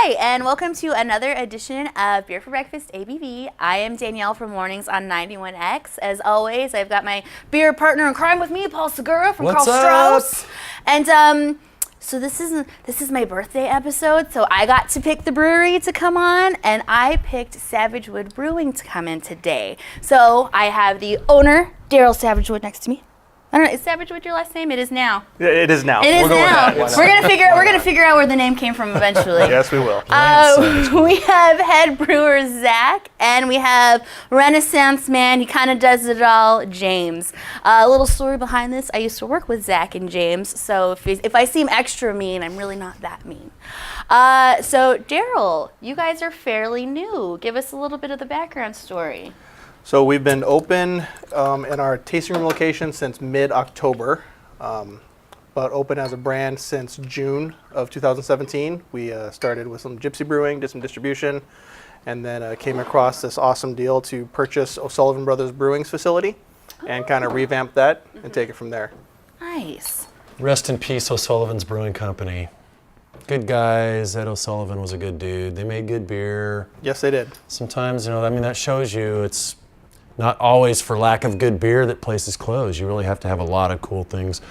Hi, and welcome to another edition of Beer for Breakfast ABV. I am Danielle from Mornings on 91X. As always, I've got my beer partner in crime with me, Paul Segura from Karl Strauss. And so this is my birthday episode, so I got to pick the brewery to come on, and I picked Savagewood Brewing to come in today. So I have the owner, Daryl Savagewood, next to me. I don't know, is Savagewood your last name? It is now. Yeah, it is now. It is now. We're gonna figure out where the name came from eventually. Yes, we will. We have head brewer Zach, and we have Renaissance man. He kind of does it all, James. A little story behind this: I used to work with Zach and James, so if I seem extra mean, I'm really not that mean. So Daryl, you guys are fairly new. Give us a little bit of the background story. So we've been open in our tasting room location since mid-October, but open as a brand since June of 2017. We started with some gypsy brewing, did some distribution, and then came across this awesome deal to purchase O'Sullivan Brothers Brewing's facility and kind of revamp that and take it from there. Nice. Rest in peace, O'Sullivan's Brewing Company. Good guys. Ed O'Sullivan was a good dude. They made good beer. Yes, they did. Sometimes, that shows you it's not always for lack of good beer that places close. You really have to have a lot of cool things.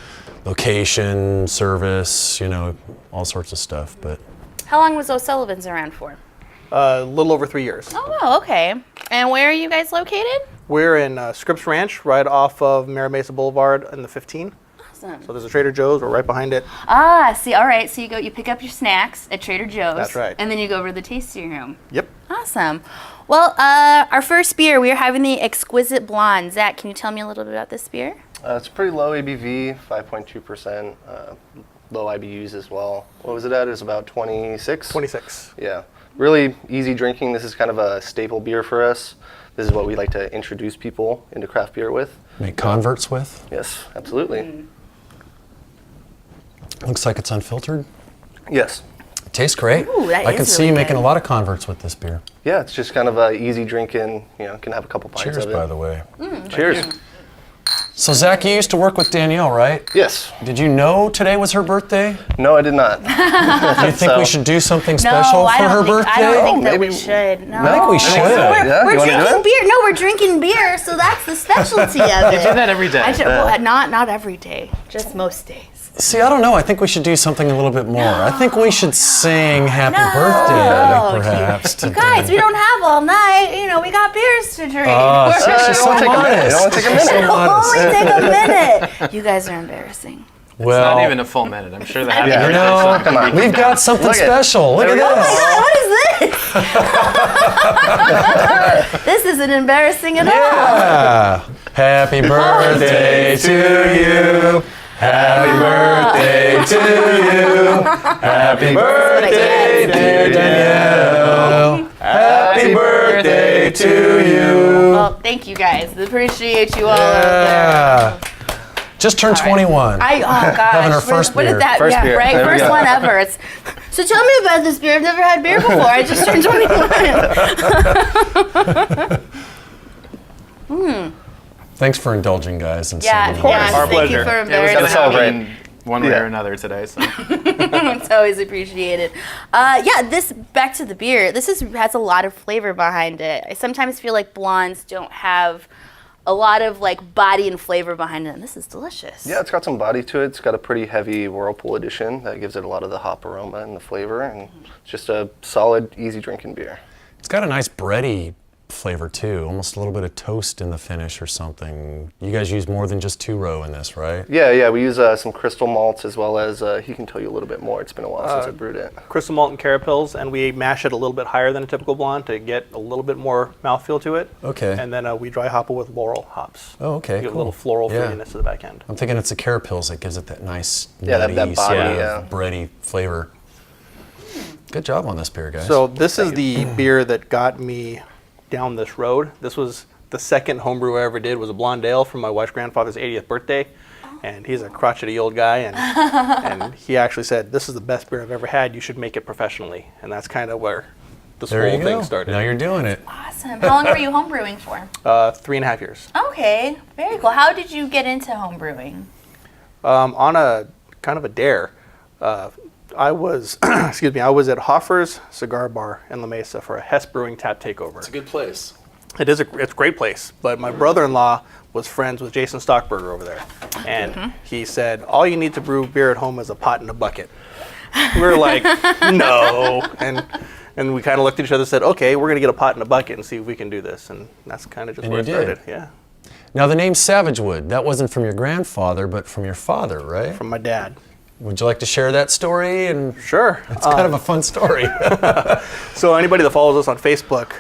Location, service, all sorts of stuff. But How long was O'Sullivan's around for? A little over 3 years. Oh, wow, okay. And where are you guys located? We're in Scripps Ranch, right off of Mira Mesa Boulevard in the 15. Awesome. So there's a Trader Joe's. We're right behind it. See, all right. So you pick up your snacks at Trader Joe's. That's right. And then you go over to the tasting room. Yep. Awesome. Well, our first beer, we are having the Exquisite Blonde. Zach, can you tell me a little bit about this beer? It's pretty low ABV, 5.2%, low IBUs as well. What was it at? It was about 26? 26. Yeah. Really easy drinking. This is kind of a staple beer for us. This is what we like to introduce people into craft beer with. make converts with. Yes, absolutely. Looks like it's unfiltered. Yes. It tastes great. Ooh, that I is can see really you making good. a lot of converts with this beer. Yeah, it's just kind of a easy drinking, can have a couple pints Cheers, of it. by the way. Cheers. So Zach, you used to work with Danielle, right? Yes. Did you know today was her birthday? No, I did not. Do you think we should do something special for her birthday? I don't think that maybe- we should. No, I think we should. Yeah, We're you wanna do drinking it? beer. No, we're drinking beer, so that's the specialty of it. You do that every day. Well, not every day, just most days. See, I don't know. I think we should do something a little bit more. I think we should sing happy birthday, perhaps. You guys, we don't have all night. We got beers to drink. Oh, she's so It modest. won't take a She's so minute. It'll modest. only take a minute. You guys are embarrassing. Well, Not even a full minute. I'm sure the happy Yeah. birthday you know, Come on. we've got something Look at- special. Look at There we go. this. Oh my God, what is this? This isn't embarrassing at all. Yeah. Happy birthday to you. Happy birthday to you. Happy birthday, dear Danielle. Happy birthday to you. Well, thank you guys. Appreciate you all out there. Yeah. Just turned 21. Oh gosh. Having our first What beer. is that? First yeah, beer. right? There we First go. one ever. So tell me about this beer. I've never had beer before. I just turned 21. Thanks for indulging, guys. And Yeah, singing. yeah. Our Thank you pleasure. for Yeah, we embarrassing gotta me. celebrate. one way Yeah. or another today. So It's always appreciated. This back to the beer. This has a lot of flavor behind it. I sometimes feel like blondes don't have a lot of body and flavor behind it, and this is delicious. Yeah, it's got some body to it. It's got a pretty heavy Whirlpool addition that gives it a lot of the hop aroma and the flavor, and it's just a solid, easy drinking beer. It's got a nice bready flavor too, almost a little bit of toast in the finish or something. You guys use more than just 2-row in this, right? Yeah, we use some crystal malts as well as, he can tell you a little bit more. It's been a while since I brewed it. Crystal malt and carapils, and we mash it a little bit higher than a typical blonde to get a little bit more mouthfeel to it. Okay. And then we dry hop it with laurel hops. Oh, okay, Give it a cool. little floral Yeah. fruitiness to the back end. I'm thinking it's the carapils that gives it that nice Yeah, that nutty, body, sort of yeah. bready flavor. Good job on this beer, guys. So this is the beer that got me down this road. This was the second homebrew I ever did, was a blonde ale from my wife's grandfather's 80th birthday. And he's a crotchety old guy, and he actually said, "This is the best beer I've ever had. You should make it professionally." And that's kind of where this there whole you thing go. started. Now you're doing it. Awesome. How long were you homebrewing for? 3.5 years. Okay, very cool. How did you get into homebrewing? On a kind of a dare. I was, excuse me, I was at Hoffer's Cigar Bar in La Mesa for a Hess Brewing tap takeover. It's a good place. It's a great place, but my brother-in-law was friends with Jason Stockburger over there, and he said, all you need to brew beer at home is a pot and a bucket. We were like, no, and we kind of looked at each other and said, okay, we're going to get a pot and a bucket and see if we can do this, and that's kind of just where it started. Yeah. Now the name Savagewood, that wasn't from your grandfather, but from your father, right? From my dad. Would you like to share that story? And Sure. it's kind of a fun story. So anybody that follows us on Facebook,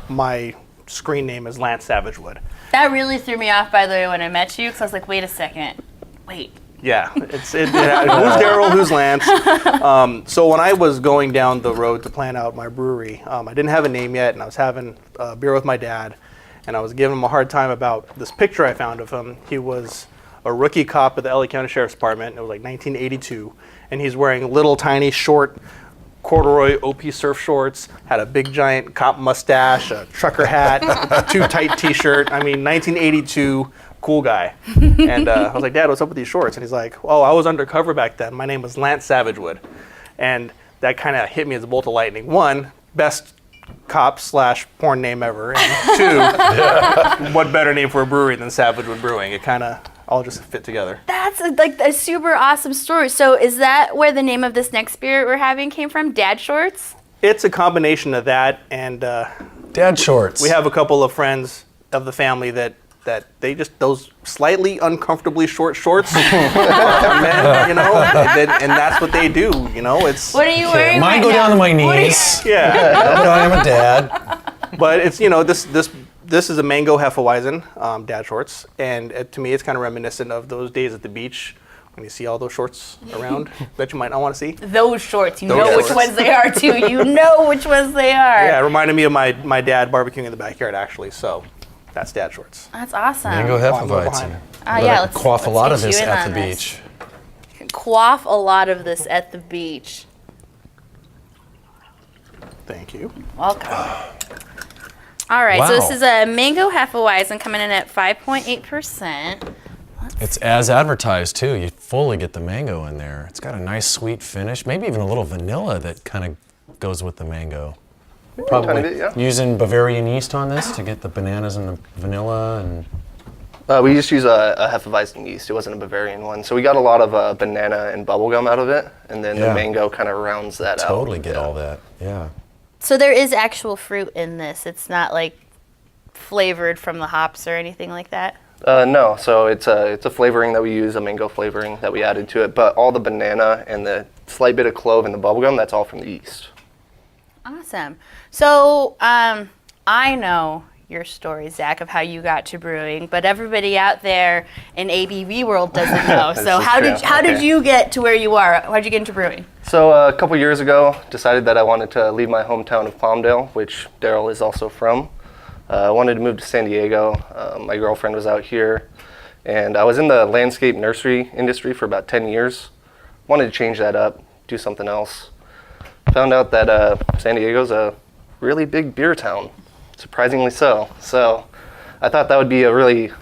my screen name is Lance Savagewood. That really threw me off, by the way, when I met you, because I was like, wait a second. Wait. Yeah, who's Daryl, who's Lance? So when I was going down the road to plan out my brewery, I didn't have a name yet, and I was having a beer with my dad, and I was giving him a hard time about this picture I found of him. He was a rookie cop at the LA County Sheriff's Department. It was like 1982, and he's wearing little tiny short corduroy OP surf shorts, had a big giant cop mustache, a trucker hat, a too tight t-shirt. I mean, 1982, cool guy. And I was like, Dad, what's up with these shorts? And he's like, oh, I was undercover back then. My name was Lance Savagewood. And that kind of hit me as a bolt of lightning. One, best cop / porn name ever. And two, what better name for a brewery than Savagewood Brewing? It kind of all just fit together. That's like a super awesome story. So is that where the name of this next beer we're having came from? Dad Shorts? It's a combination of that and Dad shorts. we have a couple of friends of the family that they just, those slightly uncomfortably short shorts, men, and that's what they do, it's... What are you wearing Mine right go now? down to my What are you- knees. Yeah, But I am a dad. but it's, this is a mango Hefeweizen, dad shorts, and to me it's kind of reminiscent of those days at the beach when you see all those shorts around that you might not want to see. Those shorts. You Those know which shorts. ones they are, too. You know which ones they are. Yeah, it reminded me of my dad barbecuing in the backyard, actually, so that's dad shorts. That's awesome. Mango I'm Hefeweizen. behind. Yeah, let's Quaff a lot get of this you in at on the this. beach. Quaff a lot of this at the beach. Thank you. Welcome. All right, so Wow. this is a mango Hefeweizen coming in at 5.8%. It's as advertised too. You fully get the mango in there. It's got a nice sweet finish, maybe even a little vanilla that kind of goes with the mango. Tiny bit, yeah. Using Bavarian yeast on this to get the bananas and the vanilla and We just use a Hefeweizen yeast. It wasn't a Bavarian one. So we got a lot of banana and bubblegum out of it. And then Yeah. the mango kind of rounds that out. totally get all that. Yeah. So there is actual fruit in this. It's not like flavored from the hops or anything like that. No, so it's a flavoring that we use, a mango flavoring that we added to it. But all the banana and the slight bit of clove and the bubblegum, that's all from the yeast. Awesome. So I know your story, Zach, of how you got to brewing, but everybody out there in ABV world doesn't know. So is how true. did Okay. you get to where you are? How did you get into brewing? So a couple years ago, decided that I wanted to leave my hometown of Palmdale, which Daryl is also from. I wanted to move to San Diego. My girlfriend was out here, and I was in the landscape nursery industry for about 10 years. Wanted to change that up, do something else. Found out that San Diego's a really big beer town, surprisingly so. So I thought that would be a really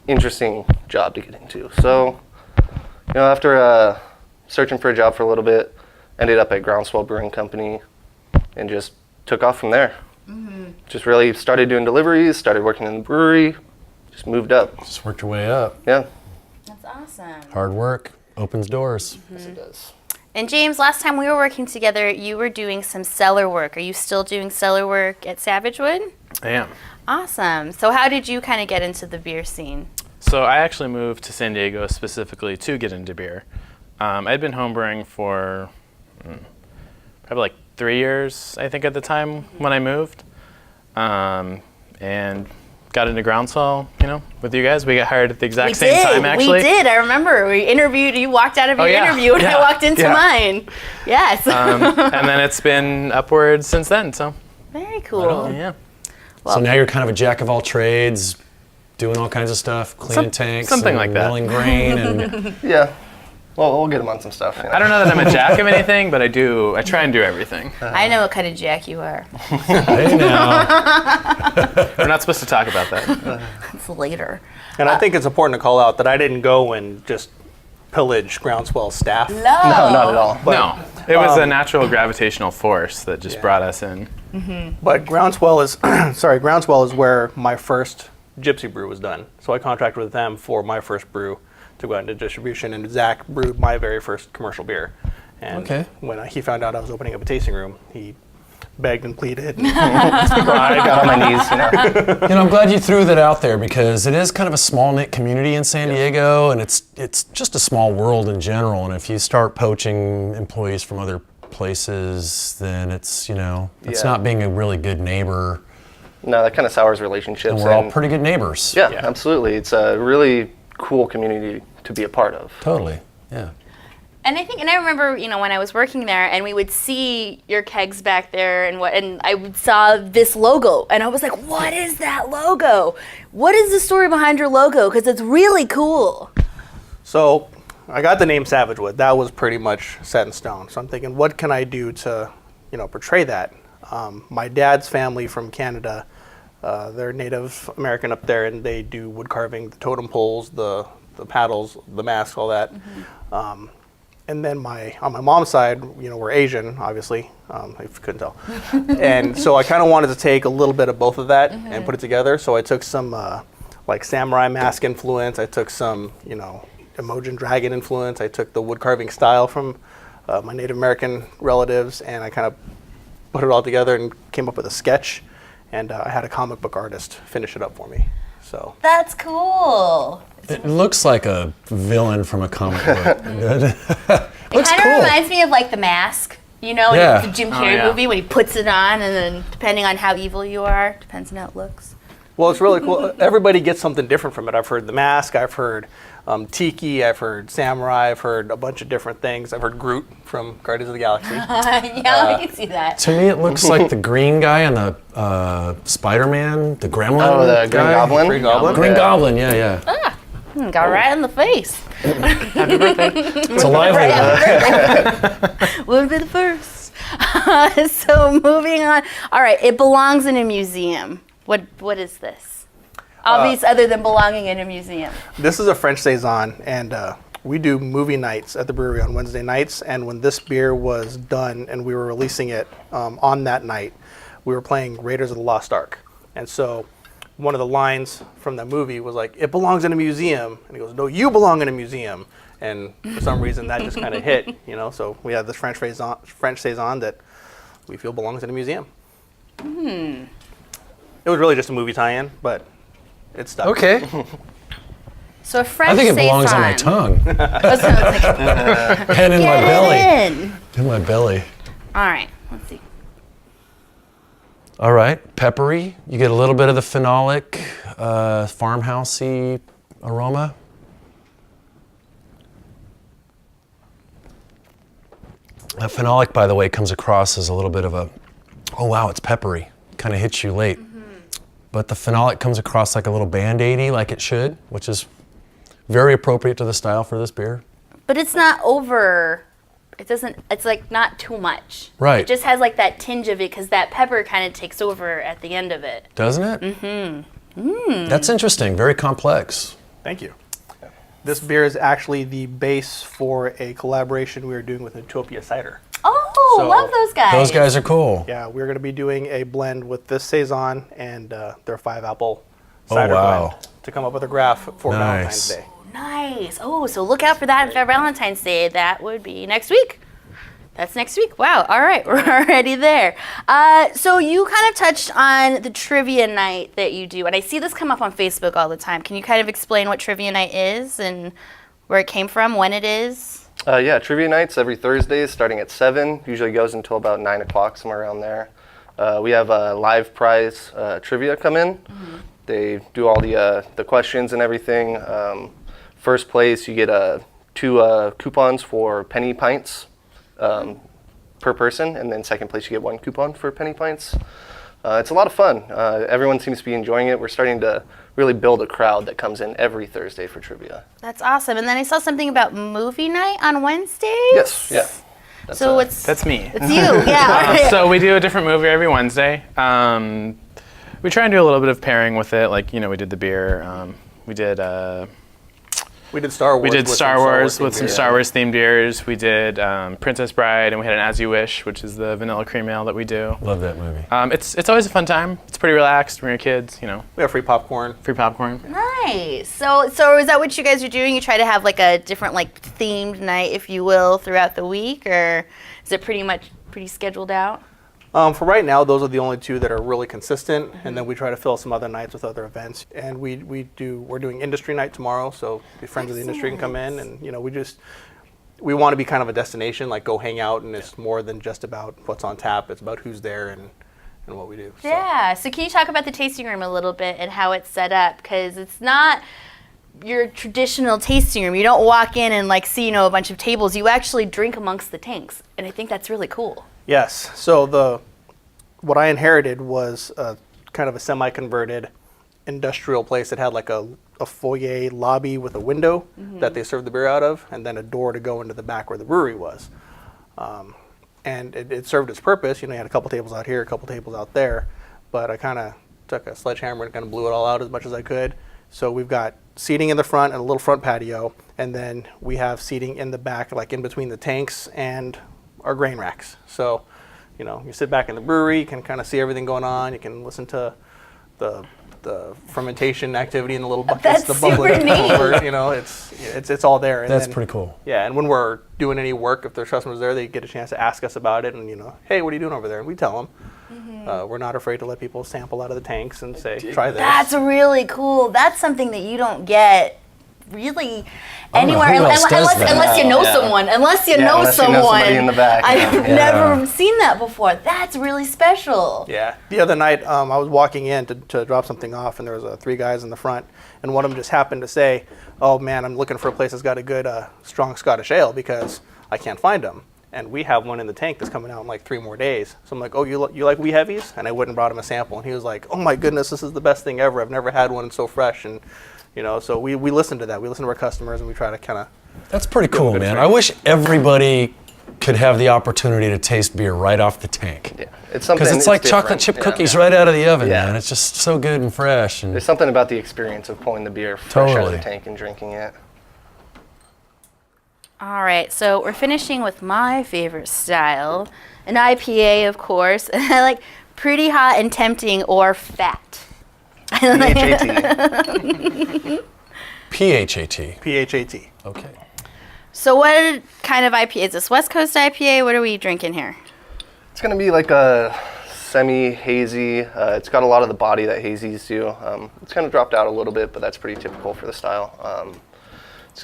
interesting job to get into. So, after searching for a job for a little bit, ended up at Groundswell Brewing Company, and just took off from there. Just really started doing deliveries, started working in the brewery, just moved up. Just worked your way up. Yeah. That's awesome. Hard work opens doors. Yes, it does. And James, last time we were working together, you were doing some cellar work. Are you still doing cellar work at Savagewood? I am. Awesome. So how did you kind of get into the beer scene? So I actually moved to San Diego specifically to get into beer. I'd been homebrewing for probably like 3 years, I think, at the time when I moved. And got into Groundswell, with you guys. We got hired at the exact same time, actually. We did. I remember. We interviewed. You walked out of your yeah. interview and I Yeah. walked into Yeah. mine. Yes. And then it's been upwards since then, so Very cool. yeah. So now you're kind of a jack of all trades, doing all kinds of stuff, cleaning tanks, something and like that. milling grain, and Yeah. Well, we'll get him on some stuff. I don't know that I'm a jack of anything, but I try and do everything. I know what kind of jack you are. hey now, We're not supposed to talk about that. It's later. And I think it's important to call out that I didn't go and just pillage Groundswell staff. No, not at all. No, it was a natural gravitational force that just brought us in. But Groundswell is, Groundswell is where my first Gypsy brew was done. So I contracted with them for my first brew to go out into distribution, and Zach brewed my very first commercial beer. And when he found out I was opening up a tasting room, he begged and pleaded. And I got on my knees, you know. You know, I'm glad you threw that out there because it is kind of a small-knit community in San Diego, and it's just a small world in general. And if you start poaching employees from other places, then it's, you know, it's not being a really good neighbor. No, that kind of sours relationships. And we're all pretty good neighbors. Yeah, absolutely. It's a really cool community to be a part of. Totally, yeah. And I remember, you know, when I was working there, and we would see your kegs back there, and I saw this logo, and I was like, "What is that logo? What is the story behind your logo? Because it's really cool." So I got the name Savagewood. That was pretty much set in stone. So I'm thinking, what can I do to, you know, portray that? My dad's family from Canada, they're Native American up there, and they do wood carving, the totem poles, the paddles, the masks, all that. And then on my mom's side, you know, we're Asian, obviously, if you couldn't tell. And so I kind of wanted to take a little bit of both of that and put it together. So I took some like samurai mask influence. I took some, you know, Emojin dragon influence. I took the wood carving style from my Native American relatives, and I kind of put it all together and came up with a sketch. And I had a comic book artist finish it up for me. So That's cool. It looks like a villain from a comic book. It Looks kind of cool. reminds me of like The Mask, you know, Yeah. the Jim Carrey movie when he puts it on, and then depending on how evil you are, depends on how it looks. Well, it's really cool. Everybody gets something different from it. I've heard the mask, I've heard tiki, I've heard samurai, I've heard a bunch of different things. I've heard Groot from Guardians of the Galaxy. Yeah, I can see that. To me, it looks like the green guy on the Spider-Man, the Gremlin. Oh, the Green guy. Goblin? Green Goblin? Green Goblin, yeah. Got right in the face. It's a lively one. Would be the first. So moving on. All right, it belongs in a museum. What is this? Obvious other than belonging in a museum. This is a French Saison, and we do movie nights at the brewery on Wednesday nights. And when this beer was done and we were releasing it on that night, we were playing Raiders of the Lost Ark. And so one of the lines from that movie was like, "It belongs in a museum." And he goes, "No, you belong in a museum." And for some reason that just kind of hit, you know. So we have this French Saison that we feel belongs in a museum. It was really just a movie tie-in, but it stuck. Okay. So a French I think it belongs on my Saison. tongue That's what I was thinking. and in my Get belly. it in. In my belly. All right, let's see. All right, peppery. You get a little bit of the phenolic, farmhousey aroma. That phenolic, by the way, comes across as a little bit of a, oh wow, it's peppery. Kind of hits you late. But the phenolic comes across like a little Band-Aid-y, like it should, which is very appropriate to the style for this beer. But it's not over. It doesn't. It's like not too much. Right. It just has like that tinge of it because that pepper kind of takes over at the end of it. Doesn't it? That's interesting, very complex. Thank you. This beer is actually the base for a collaboration we are doing with Utopia Cider. Oh, So- love those guys. Those guys are cool. Yeah, we're going to be doing a blend with this Saison and their 5-apple cider wow. blend to come up with a graph for Nice. Valentine's Day. Nice. Oh, so look out for that for Valentine's Day. That would be next week. That's next week. Wow. All right. We're already there. So you kind of touched on the trivia night that you do. And I see this come up on Facebook all the time. Can you kind of explain what trivia night is and where it came from, when it is? Yeah, trivia nights every Thursday starting at 7. Usually goes until about 9 o'clock, somewhere around there. We have a live prize trivia come in. They do all the questions and everything. First place, you get 2 coupons for penny pints per person, and then second place, you get 1 coupon for penny pints. It's a lot of fun. Everyone seems to be enjoying it. We're starting to really build a crowd that comes in every Thursday for trivia. That's awesome. And then I saw something about movie night on Wednesdays. Yes, yeah. That's, So it's That's me. it's you. Yeah. all right. So we do a different movie every Wednesday. We try and do a little bit of pairing with it. Like, you know, we did the beer. We did We did Star Wars. We did with Star Wars with themed some beer. Star Wars themed beers. We did Princess Bride, and we had an As You Wish, which is the vanilla cream ale that we do. Love that movie. It's always a fun time. It's pretty relaxed. Bring your kids, We have free popcorn. free popcorn. Nice. So is that what you guys are doing? You try to have like a different like themed night, if you will, throughout the week, or is it pretty scheduled out? For right now, those are the only two that are really consistent, and then we try to fill some other nights with other events. And we're doing industry night tomorrow, so the friends of the industry can come in, and we want to be kind of a destination, like go hang out, and it's more than just about what's on tap. It's about who's there and what we do. So. Yeah. So can you talk about the tasting room a little bit and how it's set up? Because it's not your traditional tasting room. You don't walk in and like see a bunch of tables. You actually drink amongst the tanks, and I think that's really cool. Yes. So what I inherited was kind of a semi-converted industrial place that had like a foyer lobby with a window that they served the beer out of, and then a door to go into the back where the brewery was. And it served its purpose. You had a couple tables out here, a couple tables out there, but I kind of took a sledgehammer and kind of blew it all out as much as I could. So we've got seating in the front and a little front patio, and then we have seating in the back, like in between the tanks and our grain racks. So, you sit back in the brewery, you can kind of see everything going on. You can listen to the fermentation activity in the little buckets, That's the bubbling super neat. over. It's all there. And That's then, pretty cool. Yeah, and when we're doing any work, if there's customers there, they get a chance to ask us about it, and hey, what are you doing over there? And we tell them. We're not afraid to let people sample out of the tanks and say, try this. That's really cool. That's something that you don't get really anywhere who else does that. unless you know someone. Unless you know unless you know someone. somebody in the back. I've Yeah. never seen that before. That's really special. Yeah. The other night, I was walking in to drop something off, and there was 3 guys in the front, and one of them just happened to say, "Oh man, I'm looking for a place that's got a good strong Scottish ale because I can't find them." And we have one in the tank that's coming out in like 3 more days. So I'm like, "Oh, you like wee heavies?" And I went and brought him a sample, and he was like, "Oh my goodness, this is the best thing ever. I've never had one so fresh." And so we listen to that. We listen to our customers, and we try to kind of. That's pretty cool, good man. for I you. wish everybody could have the opportunity to taste beer right off the tank. Yeah, it's something. Because it's like chocolate different. chip Yeah. cookies right out of the oven, Yeah. man. It's just so good and fresh. And There's something about the experience of pulling the beer fresh out of Totally. the tank and drinking it. All right, so we're finishing with my favorite style, an IPA, of course. I like pretty hot and tempting or fat. PHAT. PHAT. PHAT. Okay. So what kind of IPA is this? West Coast IPA? What are we drinking here? It's going to be like a semi-hazy. It's got a lot of the body that hazies do. It's kind of dropped out a little bit, but that's pretty typical for the style.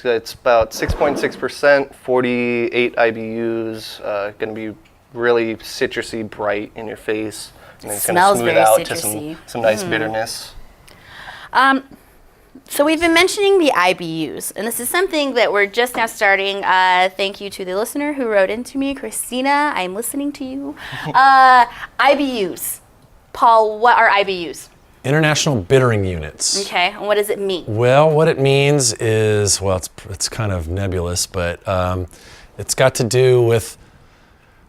It's about 6.6%, 48 IBUs, going to be really citrusy, bright in your face. And then it's going to Smells smooth very out citrusy. to some nice bitterness. So we've been mentioning the IBUs, and this is something that we're just now starting. Thank you to the listener who wrote into me, Christina. I'm listening to you. IBUs. Paul, what are IBUs? International bittering units. Okay, and what does it mean? Well, what it means is, well, it's kind of nebulous, but it's got to do with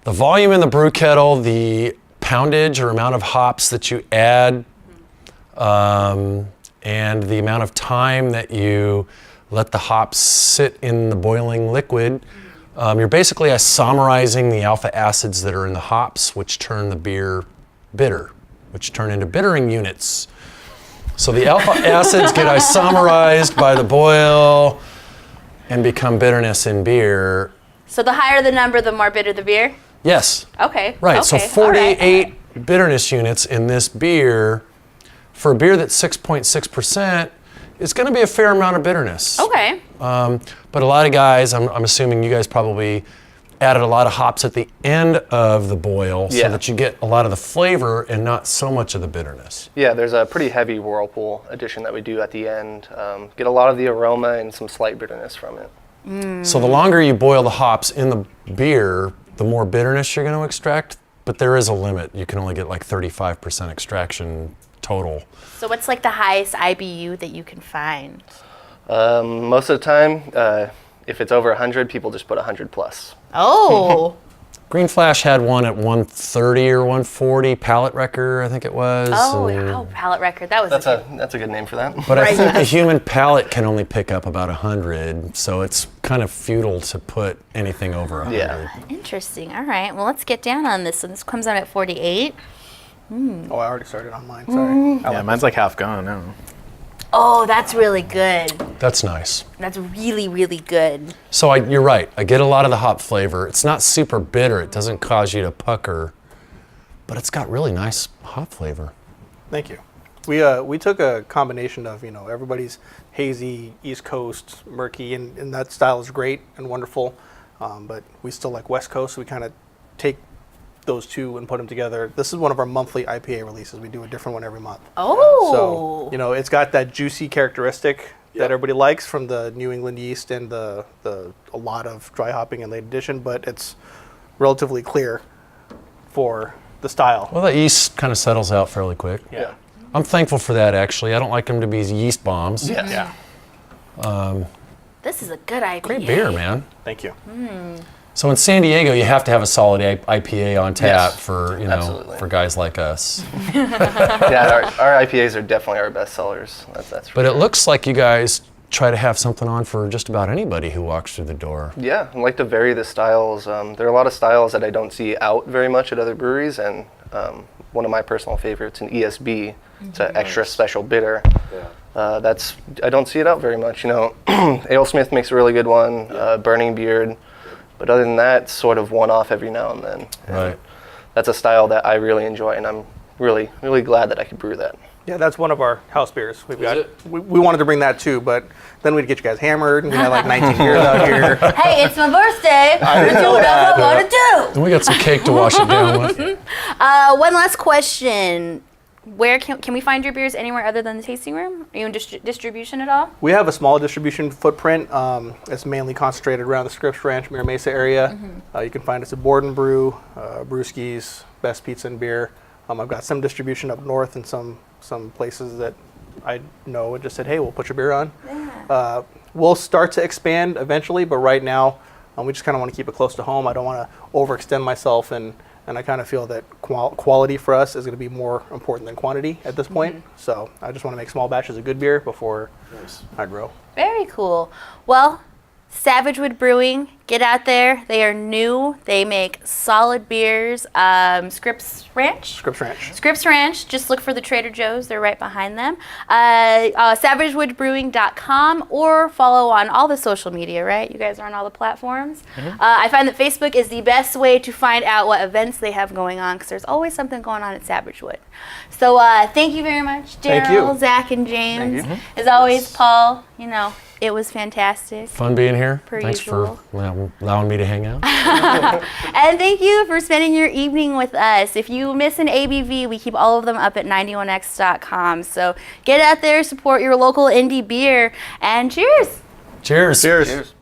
the volume in the brew kettle, the poundage or amount of hops that you add, and the amount of time that you let the hops sit in the boiling liquid. You're basically isomerizing the alpha acids that are in the hops, which turn the beer bitter, which turn into bittering units. So the alpha acids get isomerized by the boil and become bitterness in beer. So the higher the number, the more bitter the beer? Yes. Okay. Right, Okay. so All right. 48 bitterness units in this beer. For a beer that's 6.6%, it's going to be a fair amount of bitterness. Okay. But a lot of guys, I'm assuming you guys probably added a lot of hops at the end of the boil so Yeah. that you get a lot of the flavor and not so much of the bitterness. Yeah, there's a pretty heavy whirlpool addition that we do at the end. Get a lot of the aroma and some slight bitterness from it. So the longer you boil the hops in the beer, the more bitterness you're going to extract, but there is a limit. You can only get like 35% extraction total. So what's like the highest IBU that you can find? Most of the time, if it's over 100, people just put 100 plus. Oh. Green Flash had one at 130 or 140, pallet wrecker, I think it was. Pallet record. That was That's a good name for that. But I think the human palate can only pick up about 100, so it's kind of futile to put anything over 100. Yeah. interesting. All right. Well, let's get down on this. So this comes out at 48. Oh, I already started on mine. Sorry. Yeah, mine's like half gone now. Oh, that's really good. That's nice. That's really, really good. So you're right. I get a lot of the hop flavor. It's not super bitter. It doesn't cause you to pucker, but it's got really nice hop flavor. Thank you. We took a combination of, everybody's hazy, East Coast, murky, and that style is great and wonderful, but we still like West Coast, so we kind of take those two and put them together. This is one of our monthly IPA releases. We do a different one every month. Oh. So, it's got that juicy characteristic that everybody likes from the New England yeast and a lot of dry hopping and late addition, but it's relatively clear for the style. Well, the yeast kind of settles out fairly quick. Yeah. I'm thankful for that, actually. I don't like them to be yeast bombs. Yeah. This is a good IPA. Great beer, man. Thank you. So in San Diego, you have to have a solid IPA on tap Yes, for absolutely. for guys like us. Yeah, our IPAs are definitely our best sellers. That's for But sure. it looks like you guys try to have something on for just about anybody who walks through the door. Yeah, I like to vary the styles. There are a lot of styles that I don't see out very much at other breweries, and one of my personal favorites, an ESB. It's an extra special bitter. I don't see it out very much. AleSmith makes a really good one, Burning Beard. But other than that, it's sort of one-off every now and then. Right. That's a style that I really enjoy, and I'm really, really glad that I could brew that. Yeah, that's one of our house beers. We wanted to bring that too, but then we'd get you guys hammered, and we had like 19 beers out here. Hey, it's my birthday. I'm doing what I want to do. And we got some cake to wash it down with. One last question. Where can we find your beers anywhere other than the tasting room? Are you in distribution at all? We have a small distribution footprint. It's mainly concentrated around the Scripps Ranch, Mira Mesa area. You can find us at Board and Brew, Brewskis, Best Pizza and Beer. I've got some distribution up north and some places that I know and just said, hey, we'll put your beer on. Yeah. We'll start to expand eventually, but right now we just kind of want to keep it close to home. I don't want to overextend myself, and I kind of feel that quality for us is going to be more important than quantity at this point. So I just want to make small batches of good beer before I grow. Very cool. Well, Savagewood Brewing, get out there. They are new. They make solid beers. Scripps Ranch? Scripps Ranch. Scripps Ranch. Just look for the Trader Joe's. They're right behind them. Savagewoodbrewing.com, or follow on all the social media, right? You guys are on all the platforms. I find that Facebook is the best way to find out what events they have going on, because there's always something going on at Savagewood. So thank you very much, Thank Daryl, you. Zach, and James. As always, Paul, it was fantastic. Fun being here. Per Thanks usual. for allowing me to hang out. And thank you for spending your evening with us. If you miss an ABV, we keep all of them up at 91x.com. So get out there, support your local indie beer, and cheers. Cheers. Cheers. Cheers.